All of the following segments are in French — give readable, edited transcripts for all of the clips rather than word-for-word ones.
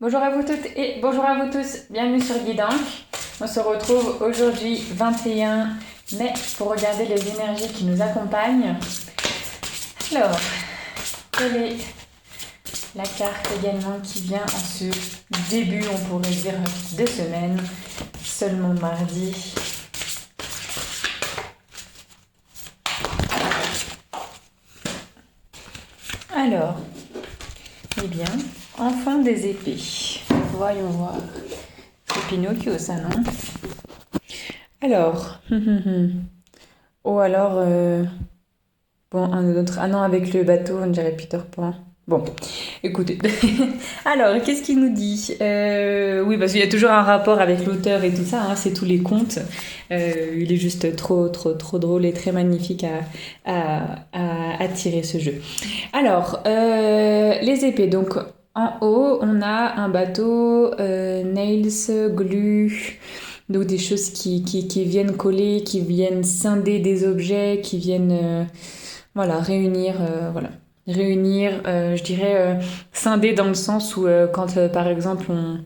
Bonjour à vous toutes et bonjour à vous tous, bienvenue sur Guidank. On se retrouve aujourd'hui 21 mai pour regarder les énergies qui nous accompagnent. Alors, quelle est la carte également qui vient en ce début, on pourrait dire, de semaine, seulement mardi. Alors, eh bien, enfant des épées. Voyons voir. C'est Pinocchio, ça, non? Alors, oh alors, bon, un autre. Ah non, avec le bateau, on dirait Peter Pan. Bon, écoutez. Alors, qu'est-ce qu'il nous dit? Oui, parce qu'il y a toujours un rapport avec l'auteur et tout ça, hein, c'est tous les contes. Il est juste trop drôle et très magnifique à tirer ce jeu. Alors, les épées. Donc, en haut, on a un bateau, nails, glue, donc des choses qui viennent coller, qui viennent scinder des objets, qui viennent voilà, réunir, je dirais scinder dans le sens où quand par exemple on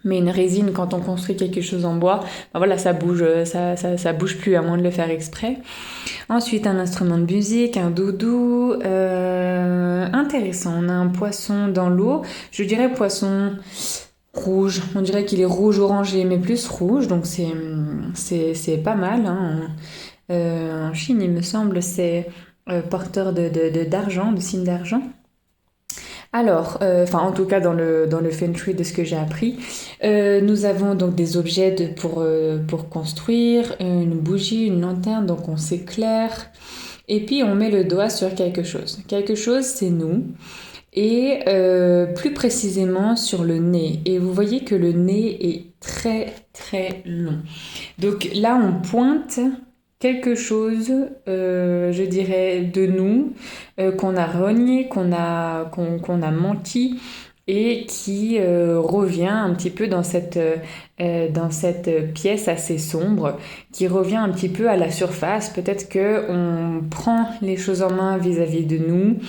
met une résine quand on construit quelque chose en bois, ben voilà, ça bouge, ça bouge plus à moins de le faire exprès. Ensuite, un instrument de musique, un doudou. Intéressant, on a un poisson dans l'eau. Je dirais poisson rouge. On dirait qu'il est rouge-orangé, mais plus rouge, donc c'est pas mal. Hein. En Chine, il me semble, c'est porteur d'argent, de signe d'argent. Alors, en tout cas dans le Feng Shui de ce que j'ai appris, nous avons donc des objets pour construire, une bougie, une lanterne, donc on s'éclaire, et puis on met le doigt sur quelque chose. Quelque chose, c'est nous, et plus précisément sur le nez. Et vous voyez que le nez est très très long. Donc là, on pointe quelque chose, je dirais, de nous, qu'on a renié, qu'on a menti et qui revient un petit peu dans cette pièce assez sombre, qui revient un petit peu à la surface. Peut-être qu'on prend les choses en main vis-à-vis de nous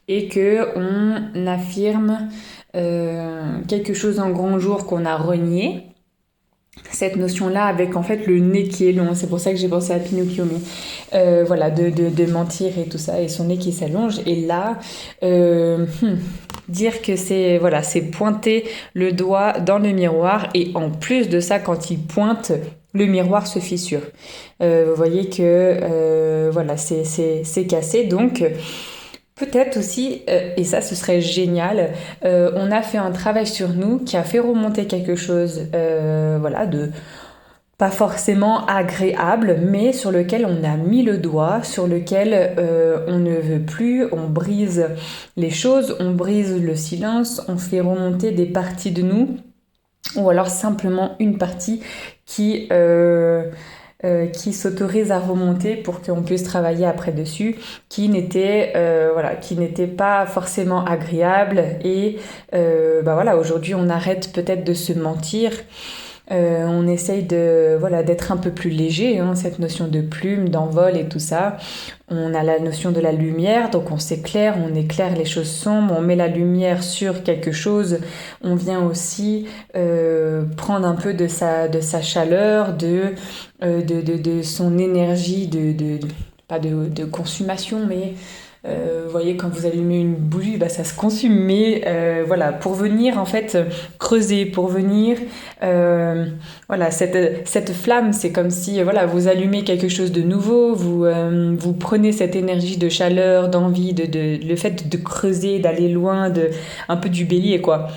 et qu'on affirme quelque chose en grand jour qu'on a renié. Cette notion-là avec en fait le nez qui est long, c'est pour ça que j'ai pensé à Pinocchio, mais voilà, de mentir et tout ça, et son nez qui s'allonge, et là, dire que c'est voilà, c'est pointer le doigt dans le miroir, et en plus de ça, quand il pointe, le miroir se fissure. Vous voyez que voilà, c'est cassé, donc peut-être aussi, et ça ce serait génial, on a fait un travail sur nous qui a fait remonter quelque chose, voilà, de pas forcément agréable, mais sur lequel on a mis le doigt, sur lequel on ne veut plus, on brise les choses, on brise le silence, on fait remonter des parties de nous, ou alors simplement une partie qui s'autorise à remonter pour qu'on puisse travailler après dessus, qui n'était pas forcément agréable, et voilà, aujourd'hui on arrête peut-être de se mentir. On essaye d'être un peu plus léger, hein, cette notion de plume, d'envol et tout ça. On a la notion de la lumière, donc on s'éclaire, on éclaire les choses sombres, on met la lumière sur quelque chose. On vient aussi prendre un peu de sa chaleur, de son énergie, pas de consommation, mais vous voyez, quand vous allumez une bougie, bah, ça se consume, mais voilà, pour venir en fait creuser, pour venir, voilà, cette flamme, c'est comme si voilà, vous allumez quelque chose de nouveau, vous prenez cette énergie de chaleur, d'envie, le fait de creuser, d'aller loin, un peu du bélier, quoi.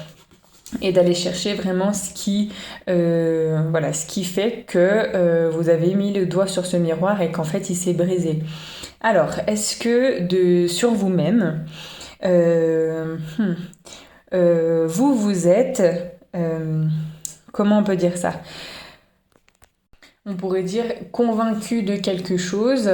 Et d'aller chercher vraiment ce qui fait que vous avez mis le doigt sur ce miroir et qu'en fait il s'est brisé. Alors, est-ce que sur vous-même, vous êtes, comment on peut dire ça? On pourrait dire convaincu de quelque chose,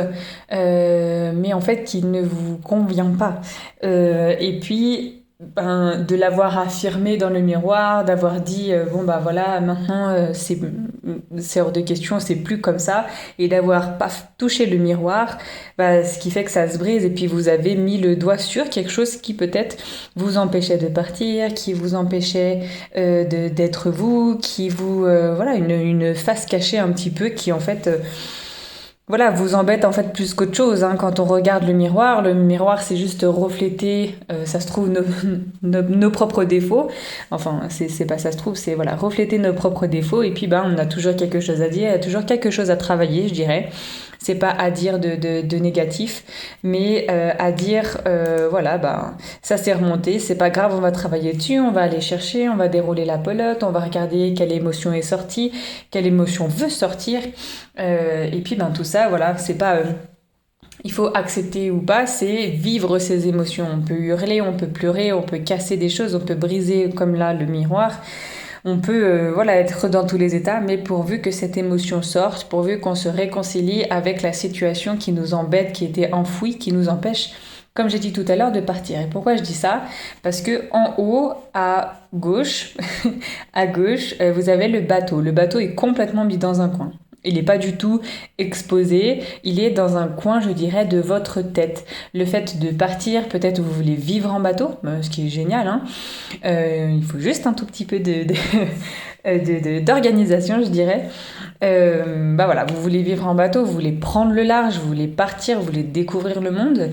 mais en fait qui ne vous convient pas. Et puis, de l'avoir affirmé dans le miroir, d'avoir dit bon bah voilà maintenant c'est hors de question, c'est plus comme ça, et d'avoir paf touché le miroir, bah, ce qui fait que ça se brise et puis vous avez mis le doigt sur quelque chose qui peut-être vous empêchait de partir, qui vous empêchait d'être vous, qui vous voilà une face cachée un petit peu qui en fait voilà, vous embête en fait plus qu'autre chose, hein. Quand on regarde le miroir c'est juste refléter, ça se trouve, nos propres défauts. Enfin, c'est pas ça se trouve, c'est voilà, refléter nos propres défauts. Et puis, bah, on a toujours quelque chose à dire, il y a toujours quelque chose à travailler, je dirais. C'est pas à dire de négatif, mais à dire, voilà, bah, ça s'est remonté, c'est pas grave, on va travailler dessus, on va aller chercher, on va dérouler la pelote, on va regarder quelle émotion est sortie, quelle émotion veut sortir. Et puis, ben, tout ça, voilà, c'est pas. Il faut accepter ou pas, c'est vivre ses émotions. On peut hurler, on peut pleurer, on peut casser des choses, on peut briser, comme là, le miroir. On peut voilà, être dans tous les états, mais pourvu que cette émotion sorte, pourvu qu'on se réconcilie avec la situation qui nous embête, qui était enfouie, qui nous empêche, comme j'ai dit tout à l'heure, de partir. Et pourquoi je dis ça? Parce que en haut, à gauche, à gauche, vous avez le bateau. Le bateau est complètement mis dans un coin. Il n'est pas du tout exposé, il est dans un coin, je dirais, de votre tête. Le fait de partir, peut-être vous voulez vivre en bateau, ce qui est génial, hein. Il faut juste un tout petit peu d'organisation, je dirais. Bah voilà, vous voulez vivre en bateau, vous voulez prendre le large, vous voulez partir, vous voulez découvrir le monde,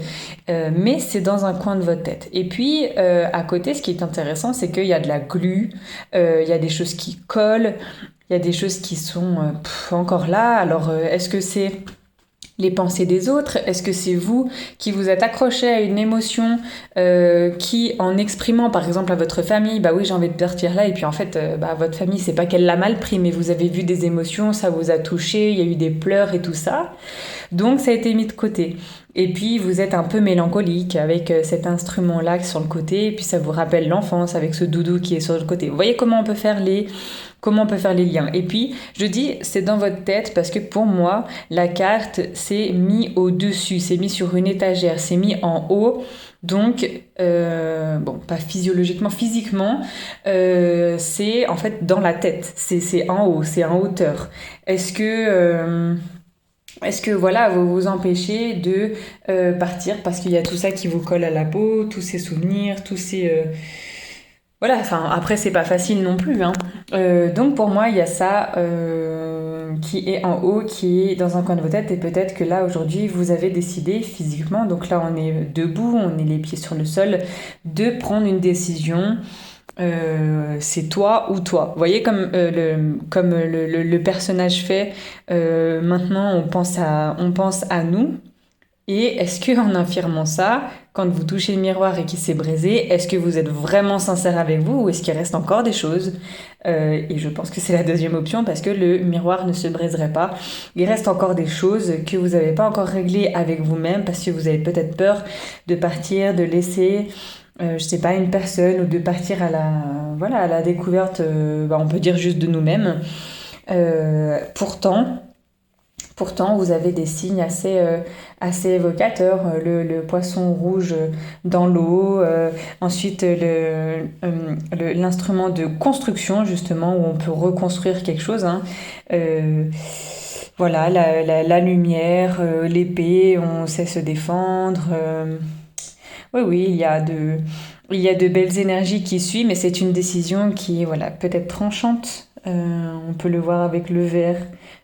mais c'est dans un coin de votre tête. Et puis, à côté, ce qui est intéressant, c'est qu'il y a de la glu, il y a des choses qui collent, il y a des choses qui sont encore là. Alors, est-ce que c'est les pensées des autres? Est-ce que c'est vous qui vous êtes accroché à une émotion qui, en exprimant par exemple à votre famille, bah oui j'ai envie de partir là, et puis en fait bah, votre famille c'est pas qu'elle l'a mal pris, mais vous avez vu des émotions, ça vous a touché, il y a eu des pleurs et tout ça, donc ça a été mis de côté. Et puis vous êtes un peu mélancolique avec cet instrument-là sur le côté, et puis ça vous rappelle l'enfance avec ce doudou qui est sur le côté. Vous voyez comment on peut faire les liens. Et puis, je dis, c'est dans votre tête parce que pour moi, la carte, c'est mis au-dessus, c'est mis sur une étagère, c'est mis en haut. Donc, bon, pas physiologiquement, physiquement, c'est en fait dans la tête, c'est en haut, c'est en hauteur. Est-ce que voilà, vous vous empêchez de partir parce qu'il y a tout ça qui vous colle à la peau, tous ces souvenirs, tous ces... Voilà, enfin après c'est pas facile non plus, hein. Donc pour moi il y a ça qui est en haut, qui est dans un coin de votre tête, et peut-être que là aujourd'hui vous avez décidé physiquement, donc là on est debout, on est les pieds sur le sol, de prendre une décision. C'est toi ou toi. Vous voyez comme le personnage fait, maintenant on pense à nous. Et est-ce que en affirmant ça, quand vous touchez le miroir et qu'il s'est brisé, est-ce que vous êtes vraiment sincère avec vous, ou est-ce qu'il reste encore des choses? Et je pense que c'est la deuxième option, parce que le miroir ne se briserait pas. Il reste encore des choses que vous n'avez pas encore réglées avec vous-même, parce que vous avez peut-être peur de partir, de laisser je sais pas, une personne, ou de partir à la découverte, on peut dire juste de nous-mêmes. Pourtant, vous avez des signes assez évocateurs. Le poisson rouge dans l'eau, ensuite l'instrument de construction, justement, où on peut reconstruire quelque chose, hein. Voilà, la lumière, l'épée, on sait se défendre. Oui, oui, il y a de belles énergies qui suivent, mais c'est une décision qui est voilà, peut-être tranchante. On peut le voir avec le verre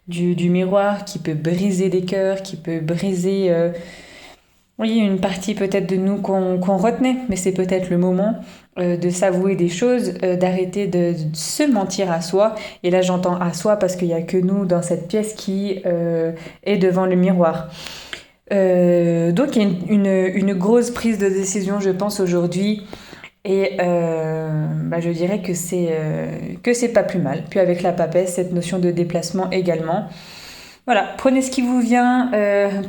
du miroir qui peut briser des cœurs, qui peut briser oui, une partie peut-être de nous qu'on retenait, mais c'est peut-être le moment de s'avouer des choses, d'arrêter de se mentir à soi. Et là j'entends à soi parce qu'il n'y a que nous dans cette pièce qui est devant le miroir. Donc il y a une grosse prise de décision, je pense, aujourd'hui. Et je dirais que c'est pas plus mal. Puis avec la papesse, cette notion de déplacement également. Voilà, prenez ce qui vous vient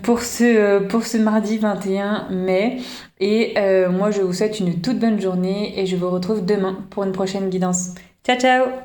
pour ce mardi 21 mai. Et moi, je vous souhaite une toute bonne journée et je vous retrouve demain pour une prochaine guidance. Ciao, ciao!